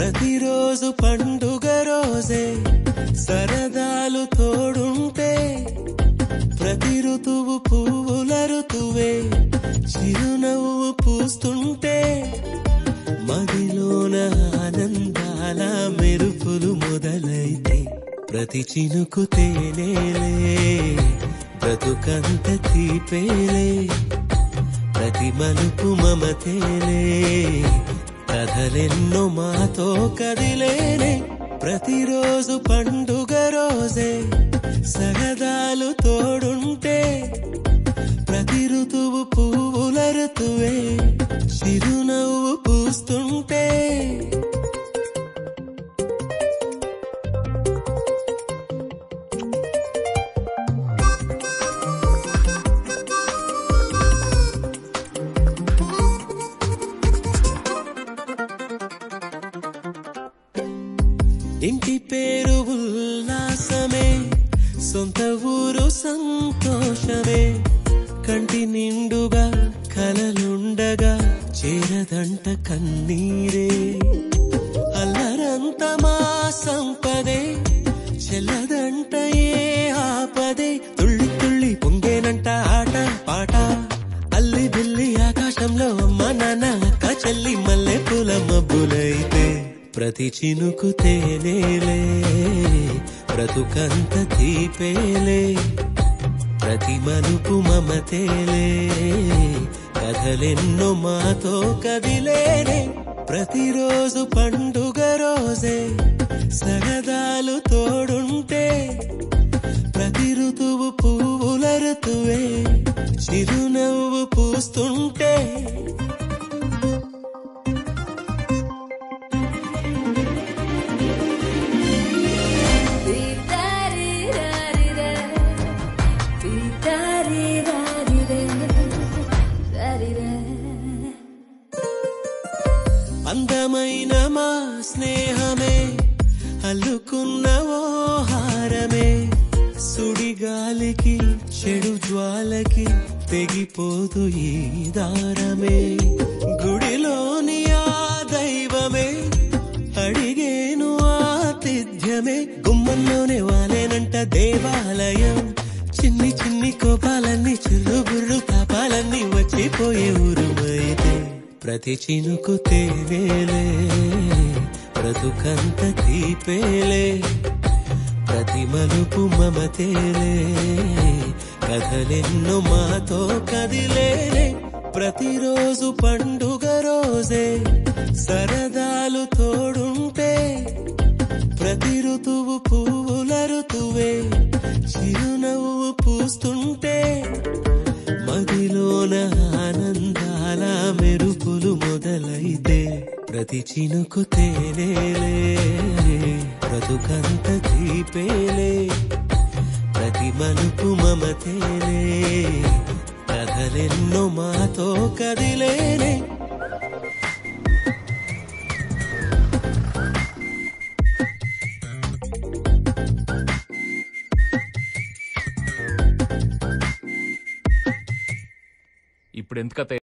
ప్రతిరోజు పండుగ రోజే సరదాలు తోడుంటే ప్రతి ఋతువు పువ్వుల ఋతువే చిరునవ్వు పూస్తుంటే మదిలోన ఆనందాల మెరుపులు మొదలైతే ప్రతి చినుకు తేనేలే బ్రతుకంత తీపేలే ప్రతి మలుపు మమతేలే కథలెన్నో మాతో కదిలేనే ప్రతిరోజు పండుగ రోజే సరదాలు తోడుంటే ప్రతి ఋతువు పువ్వుల ఋతువే చిరునవ్వు పూస్తుంటే ఇంటి పేరు ఉల్లాసమే సొంత ఊరు సంతోషమే కంటి నిండుగా కలలుండగా చేరదంట కన్నీరే అల్లరంత మా సంపదే చెల్లదంట ఏ ఆపదే తుళ్ళి తుళ్ళి పొంగేనంట ఆట పాట అల్లి బిల్లి ఆకాశంలో అమ్మ నాన్న అక్క చెల్లి మల్లె పూల మబ్బులైతే ప్రతి చినుకు తేనేలే బ్రతుకంత తీపేలే ప్రతి మలుపు మమతేలే కథలెన్నో మాతో కదిలేనే ప్రతిరోజు పండుగ రోజే సరదాలు తోడుంటే ప్రతి ఋతువు పువ్వుల ఋతువే చిరునవ్వు పూస్తుంటే అందమైన మా స్నేహమే అల్లుకున్న ఓ హారమే సుడిగాలికి చెడు జ్వాలకి తెగిపోదు ఈ దారమే గుడిలోని ఆ దైవమే అడిగేను ఆతిథ్యమే గుమ్మంలోనే వాలేనంట దేవాలయం చిన్ని చిన్ని కోపాలన్నీ చిల్లు బుర్రు తాపాలన్నీ వచ్చిపోయే ఊరుమైతే ప్రతి చినుకు తేనేలే బ్రతుకంత తీపేలే ప్రతి మలుపు మమతేలే కథలెన్నో మాతో కదిలేనే ప్రతిరోజు పండుగ రోజే సరదాలు తోడుంటే ప్రతి ఋతువు పువ్వుల ఋతువే చిరునవ్వు పూస్తుంటే మదిలోన ఆనందాల మెరుపులు మొదలైతే ప్రతి చినుకు తేనేలే బ్రతుకంత తీపేలే ప్రతి మలుపు మమతేలే కథలెన్నో మాతో కదిలేనే ఇప్పుడు ఎందుకత